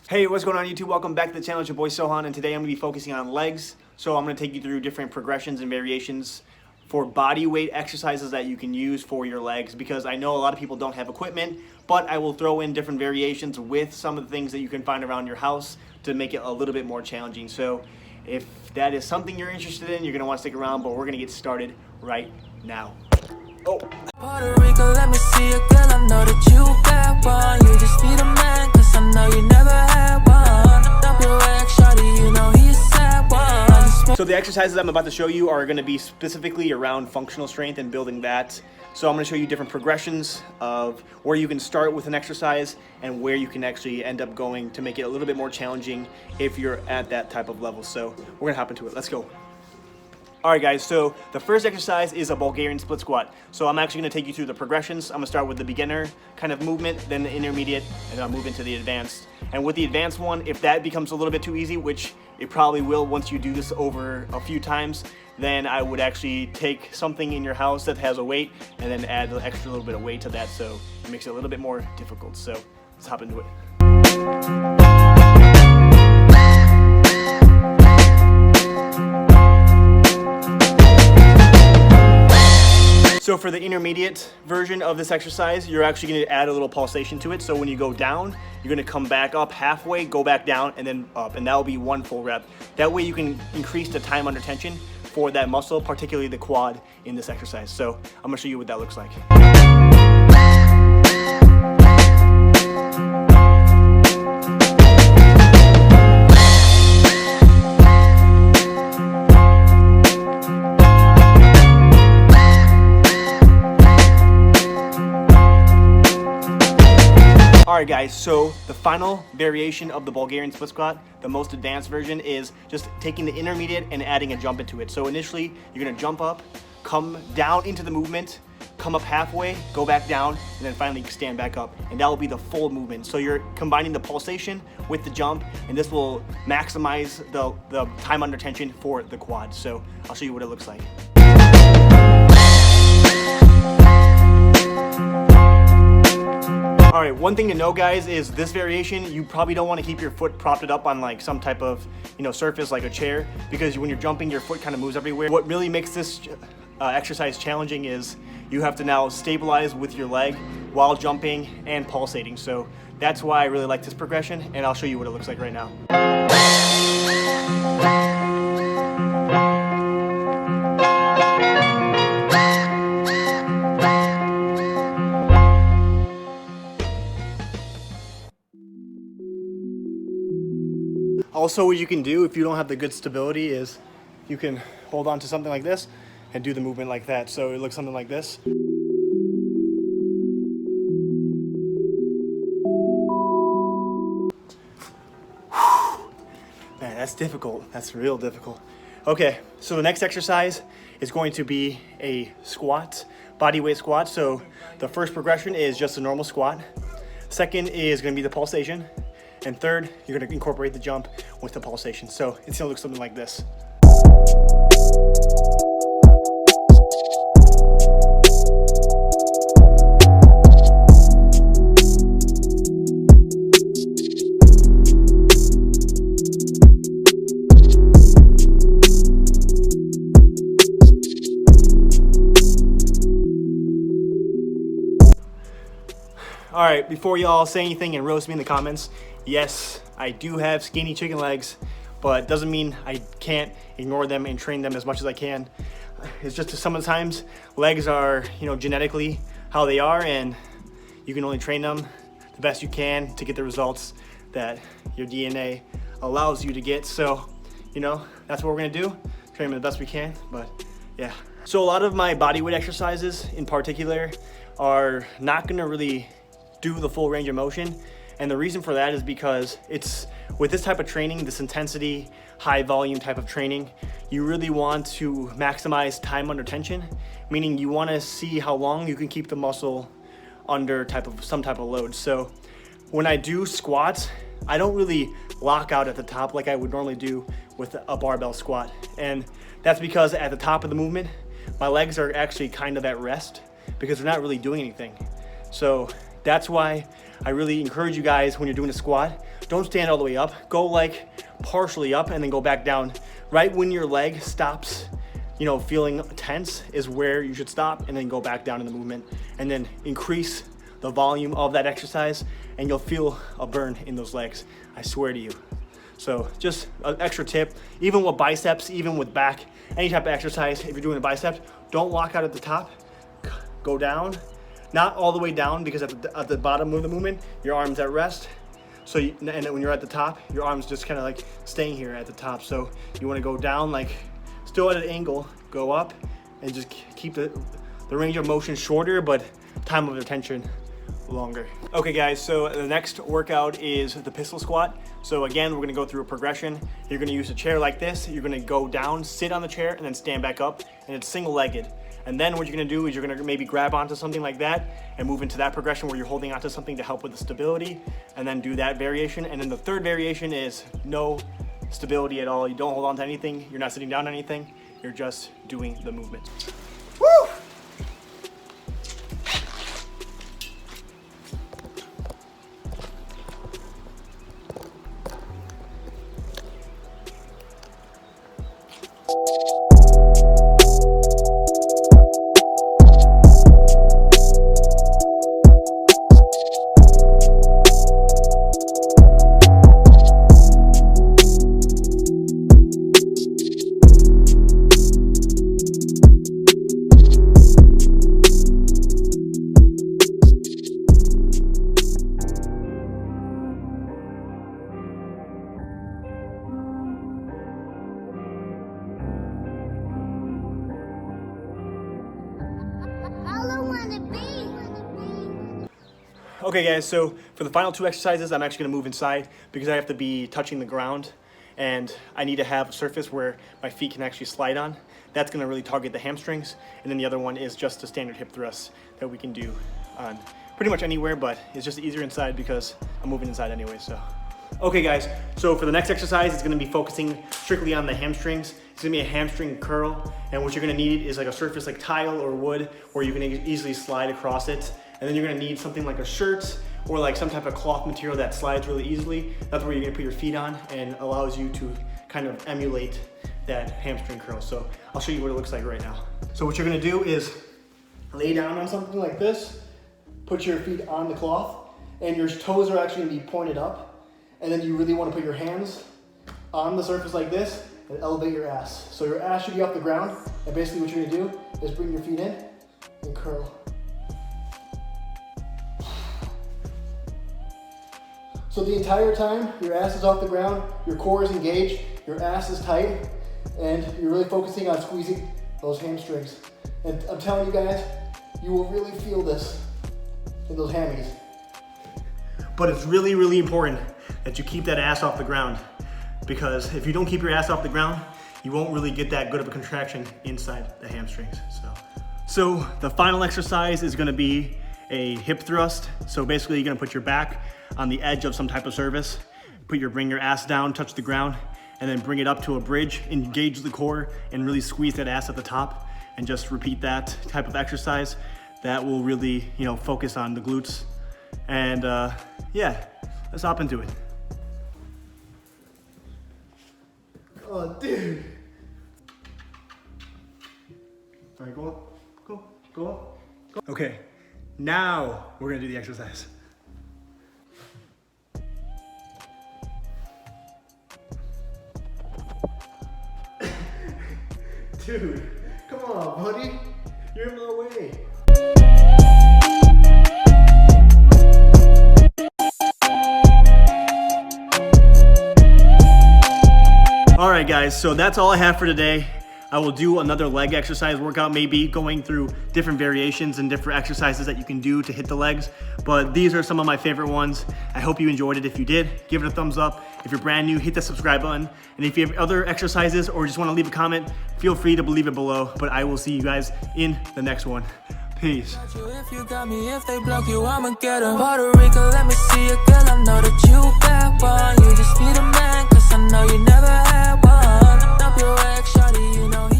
Hey, what's going on YouTube? Welcome back to the channel. It's your boy Sohan, and today I'm going to be focusing on legs. So I'm going to take you through different progressions and variations for body weight exercises that you can use for your legs, because I know a lot of people don't have equipment, but I will throw in different variations with some of the things that you can find around your house to make it a little bit more challenging. So if that is something you're interested in, you're going to want to stick around, but we're going to get started right now. Puerto Rican, let me see a girl. I know that you got one. You just need a man, cause I know you never had one. Don't be whack, shawty, you know he's sad one. So the exercises I'm about to show you are going to be specifically around functional strength and building that. So I'm going to show you different progressions of where you can start with an exercise and where you can actually end up going to make it a little bit more challenging if you're at that type of level. So we're going to hop into it. Let's go. Alright guys, so the first exercise is a Bulgarian split squat. So I'm actually going to take you through the progressions. I'm going to start with the beginner kind of movement, then the intermediate, and then I'll move into the advanced. And with the advanced one, if that becomes a little bit too easy, which it probably will once you do this over a few times, then I would actually take something in your house that has a weight and then add an extra little bit of weight to that, so it makes it a little bit more difficult. So let's hop into it. So for the intermediate version of this exercise, you're actually going to add a little pulsation to it. So when you go down, you're going to come back up halfway, go back down, and then up. And that will be one full rep. That way you can increase the time under tension for that muscle, particularly the quad in this exercise. So I'm going to show you what that looks like. Alright guys, so the final variation of the Bulgarian split squat, the most advanced version, is just taking the intermediate and adding a jump into it. So initially, you're going to jump up, come down into the movement, come up halfway, go back down, and then finally stand back up. And that will be the full movement. So you're combining the pulsation with the jump, and this will maximize the time under tension for the quad. So I'll show you what it looks like. Alright, one thing to know guys is this variation, you probably don't want to keep your foot propped up on like some type of surface like a chair, because when you're jumping your foot kind of moves everywhere. What really makes this exercise challenging is you have to now stabilize with your leg while jumping and pulsating. So that's why I really like this progression, and I'll show you what it looks like right now. Also, what you can do if you don't have the good stability is you can hold on to something like this and do the movement like that. So it looks something like this. Man, that's difficult. That's real difficult. Okay, so the next exercise is going to be a squat, body weight squat. So the first progression is just a normal squat. Second is going to be the pulsation. And third, you're going to incorporate the jump with the pulsation. So it's going to look something like this. All right, before y'all say anything and roast me in the comments, yes, I do have skinny chicken legs, but doesn't mean I can't ignore them and train them as much as I can. It's just sometimes legs are, genetically how they are, and you can only train them the best you can to get the results that your DNA allows you to get. So, that's what we're gonna do, train them the best we can, but yeah. So a lot of my body weight exercises in particular are not gonna really do the full range of motion. And the reason for that is because it's with this type of training, this intensity, high volume type of training, you really want to maximize time under tension, meaning you want to see how long you can keep the muscle under some type of load. So when I do squats, I don't really lock out at the top like I would normally do with a barbell squat. And that's because at the top of the movement, my legs are actually kind of at rest because they're not really doing anything. So That's why I really encourage you guys when you're doing a squat, don't stand all the way up. Go like partially up and then go back down. Right when your leg stops, you know, feeling tense is where you should stop, and then go back down in the movement, and then increase the volume of that exercise, and you'll feel a burn in those legs. I swear to you. So just an extra tip, even with biceps, even with back, any type of exercise, if you're doing a bicep, don't walk out at the top, go down, not all the way down, because at the bottom of the movement, your arm's at rest. So and then when you're at the top, your arm's just kind of like staying here at the top. So you want to go down, like still at an angle, go up, and just keep the range of motion shorter, but time of attention longer. Okay guys, so the next workout is the pistol squat. So again, we're gonna go through a progression. You're gonna use a chair like this. You're gonna go down, sit on the chair, and then stand back up, and it's single-legged. And then what you're gonna do is you're gonna maybe grab onto something like that and move into that progression where you're holding onto something to help with the stability, and then do that variation. And then the third variation is no stability at all. You don't hold on to anything. You're not sitting down on anything. You're just doing the movement. Woo! Okay guys, so for the final two exercises, I'm actually gonna move inside because I have to be touching the ground, and I need to have a surface where my feet can actually slide on. That's gonna really target the hamstrings. And then the other one is just a standard hip thrust that we can do on pretty much anywhere, but it's just easier inside because I'm moving inside anyway, so. Okay guys, so for the next exercise, it's gonna be focusing strictly on the hamstrings. It's gonna be a hamstring curl, and what you're gonna need is like a surface like tile or wood where you can easily slide across it. And then you're gonna need something like a shirt or like some type of cloth material that slides really easily. That's where you're gonna put your feet on and allows you to kind of emulate that hamstring curl. So I'll show you what it looks like right now. So what you're gonna do is lay down on something like this, put your feet on the cloth, and your toes are actually gonna be pointed up. And then you really wanna put your hands on the surface like this and elevate your ass. So your ass should be off the ground, and basically what you're gonna do is bring your feet in and curl. So the entire time, your ass is off the ground, your core is engaged, your ass is tight, and you're really focusing on squeezing those hamstrings. And I'm telling you guys, you will really feel this in those hammies. But it's really, really important that you keep that ass off the ground, because if you don't keep your ass off the ground, you won't really get that good of a contraction inside the hamstrings. So the final exercise is gonna be a hip thrust. So basically you're gonna put your back on the edge of some type of surface, bring your ass down, touch the ground, and then bring it up to a bridge, engage the core, and really squeeze that ass at the top, and just repeat that type of exercise. That will really, focus on the glutes. And yeah, let's hop into it. Oh, dude. All right, go up, go up. Okay, now we're gonna do the exercise. Dude, come on, buddy. You're in my way. All right, guys, so that's all I have for today. I will do another leg exercise workout, maybe going through different variations and different exercises that you can do to hit the legs. But these are some of my favorite ones. I hope you enjoyed it. If you did, give it a thumbs up. If you're brand new, hit the subscribe button. And if you have other exercises or just want to leave a comment, feel free to leave it below. But I will see you guys in the next one. Peace. If you got me, if they block you, I'ma get 'em. Puerto Rican, let me see it, girl. I know that you got one. You just need a man, 'cause I know you never had one. Up your ex, shawty, you know he